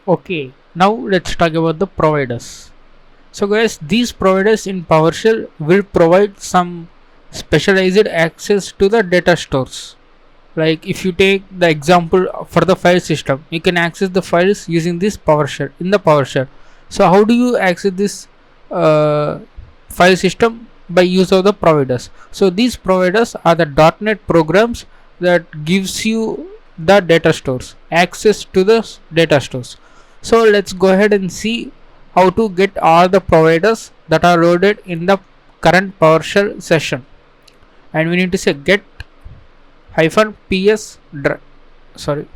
Okay, now let's talk about the providers. So guys, these providers in PowerShell will provide some specialized access to the data stores. Like if you take the example for the file system, you can access the files using this PowerShell in the PowerShell. So how do you access this uh, file system? By use of the providers. So these providers are the .NET programs that gives you the data stores, access to the data stores. So let's go ahead and see how to get all the providers that are loaded in the current PowerShell session. And we need to say get hyphen sorry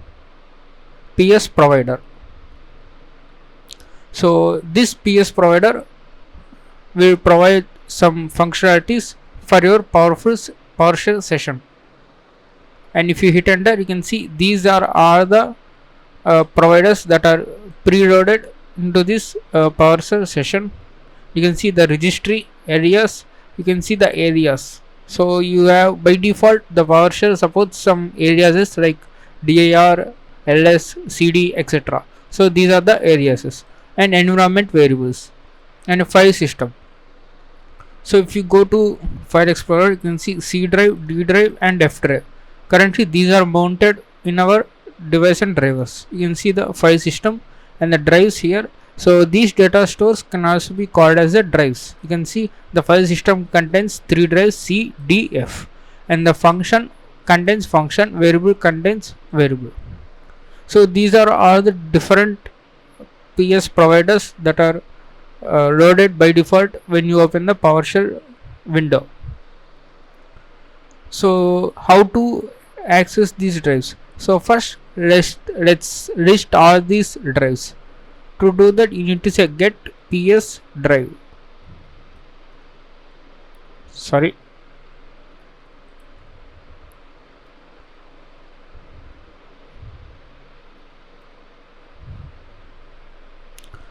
ps provider. So this ps provider will provide some functionalities for your PowerShell session. And if you hit enter, you can see these are all the providers that are preloaded into this PowerShell session. You can see the registry areas, you can see the areas. So you have by default the PowerShell supports some areas like dir, ls, cd, etc. So these are the areas and environment variables and a file system. So if you go to file explorer, you can see c drive, d drive and f drive. Currently these are mounted in our device and drivers. You can see the file system and the drives here. So these data stores can also be called as the drives. You can see the file system contains 3 drives c, d, f, and the function contains function, variable contains variable. So these are all the different ps providers that are loaded by default when you open the PowerShell window. So how to access these drives? So first let's list all these drives. To do that, you need to say get ps drive. Sorry.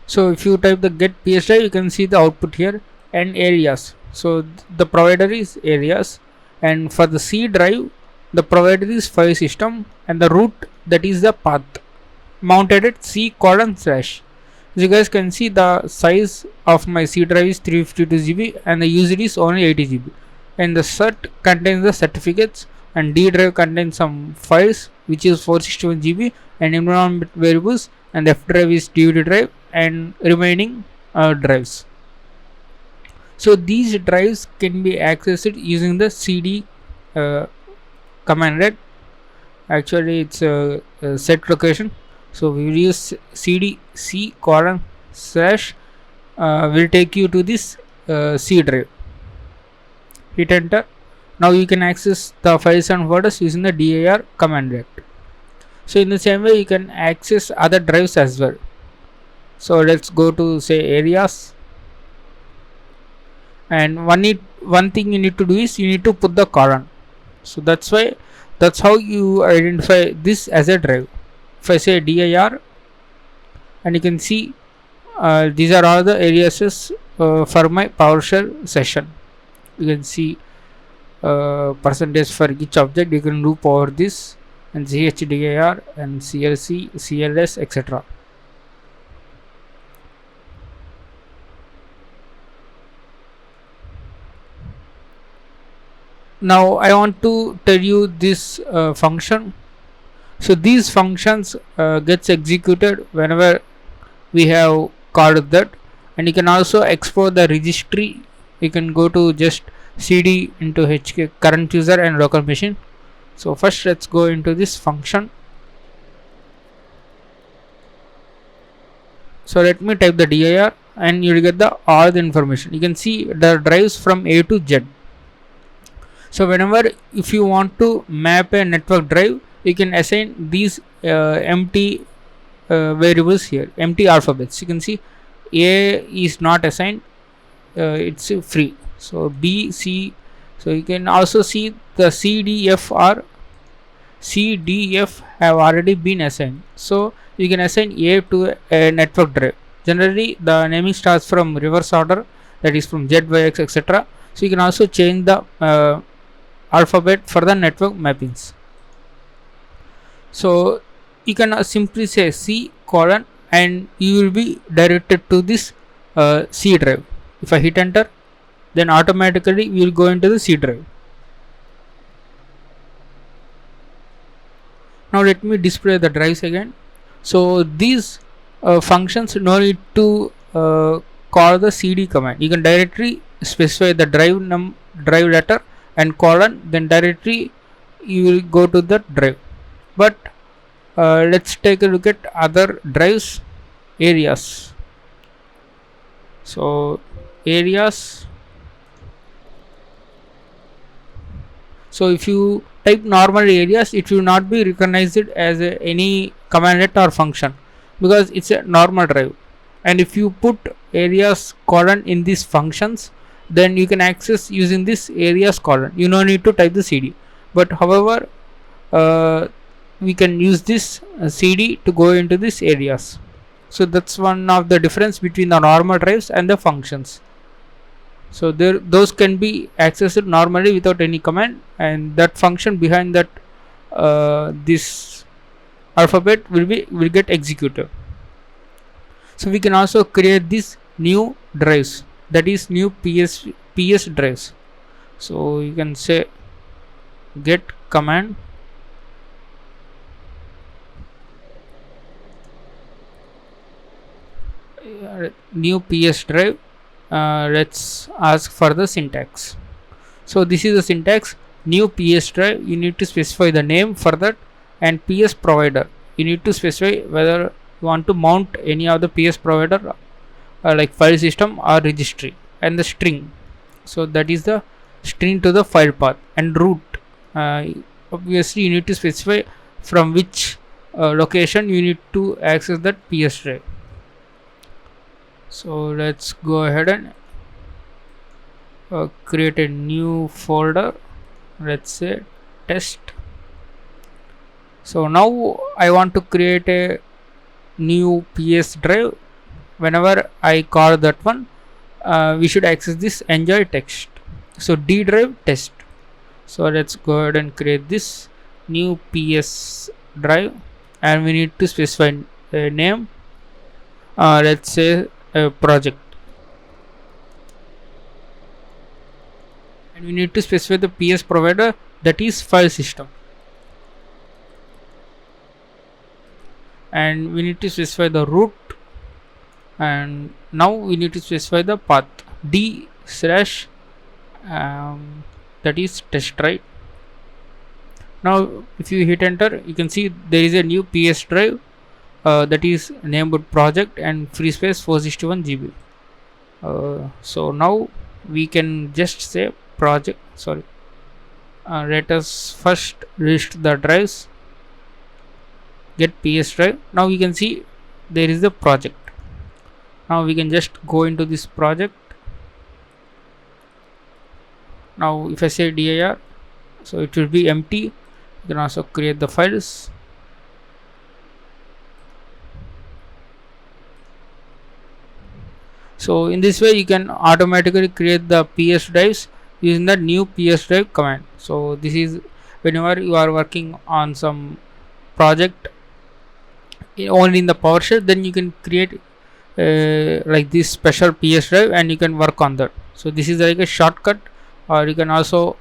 So if you type the get ps drive, you can see the output here and areas. So the provider is areas, and for the c drive the provider is file system, and the root, that is the path mounted at c colon slash. As you guys can see, the size of my c drive is 352 GB and the user is only 80 GB, and the cert contains the certificates, and d drive contains some files which is 461 GB and environment variables, and f drive is dvd drive and remaining drives. So these drives can be accessed using the cd command, right? Actually it's a set location. So we will use cd c colon slash will take you to this c drive. Hit enter. Now you can access the files and folders using the dir command, right? So in the same way you can access other drives as well. So let's go to say areas, and one thing you need to do is you need to put the colon. So that's how you identify this as a drive. If I say dir, and you can see these are all the areas for my PowerShell session. You can see percentage for each object. You can loop over this and chdir and clc, cls, etc. Now I want to tell you this function. So these functions gets executed whenever we have called that, and you can also explore the registry. You can go to just cd into hk current user and local machine. So first let's go into this function. So let me type the dir and you will get the all the information. You can see the drives from a to z. So whenever if you want to map a network drive, you can assign these empty variables here, empty alphabets. You can see a is not assigned, it's free. So b, c, so you can also see the c, d, f are c, d, f have already been assigned. So you can assign a to a network drive. Generally the naming starts from reverse order, that is from z, y, x, etc. So you can also change the alphabet for the network mappings. So you can simply say c colon and you will be directed to this C drive. If I hit enter, then automatically we will go into the C drive. Now let me display the drives again. So these functions no need to call the cd command. You can directly specify the drive letter and colon, then directly you will go to the drive. But let's take a look at other drives. Areas. So areas. So if you type normal areas, it will not be recognized as any commandlet or function, because it's a normal drive. And if you put areas colon in these functions, then you can access using this areas colon. You no need to type the cd. But however, we can use this cd to go into this areas. So that's one of the difference between the normal drives and the functions. So those can be accessed normally without any command, and that function behind that this alphabet will get executed. So we can also create this new drives, that is new ps drives. So you can say get command new ps drive. Let's ask for the syntax. So this is the syntax: new ps drive, you need to specify the name for that, and ps provider, you need to specify whether you want to mount any of the ps provider like file system or registry, and the string. So that is the string to the file path. And root, obviously you need to specify from which location you need to access that ps drive. So let's go ahead and create a new folder. Let's say test. So now I want to create a new ps drive. Whenever I call that one, we should access this enjoy text. So d drive test. So let's go ahead and create this new ps drive, and we need to specify a name. Let's say a project, and we need to specify the ps provider, that is file system, and we need to specify the root, and now we need to specify the path d slash that is test, right? Now if you hit enter, you can see there is a new ps drive that is named project and free space 461 GB. So now we can just say project, sorry, let us first list the drives, get ps drive. Now we can see there is the project. Now we can just go into this project. Now if I say dir, so it will be empty. You can also create the files. So in this way you can automatically create the ps drives using the new ps drive command. So this is whenever you are working on some project only in the PowerShell, then you can create like this special ps drive and you can work on that. So this is like a shortcut, or you can also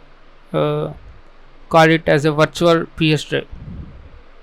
call it as a virtual ps drive.